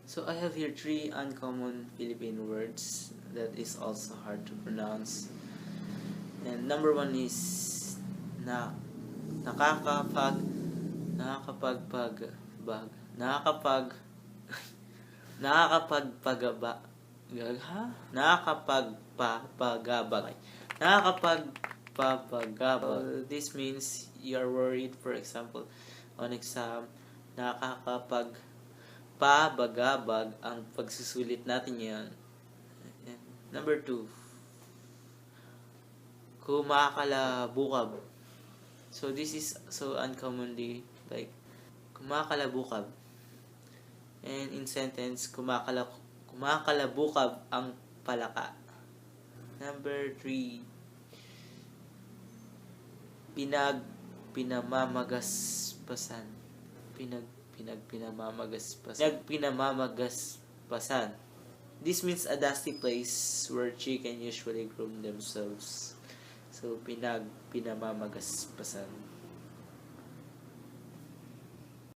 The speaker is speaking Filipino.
So I have here three uncommon Philippine words that is also hard to pronounce. And number one is na nakakapag nakakapagpag bag nakakapag nakakapagpagaba ha nakakapagpapagabag nakakapagpapagabag. This means you are worried, for example, on exam. Nakakapagpabagabag ang pagsusulit natin yan. And number two, kumakalabukab. So this is so uncommonly like kumakalabukab. And in sentence, kumakalabukab ang palaka. Number 3, pinamamagaspasan. Pinamamagaspasan. This means a dusty place where chicken usually groom themselves. So pinamamagaspasan.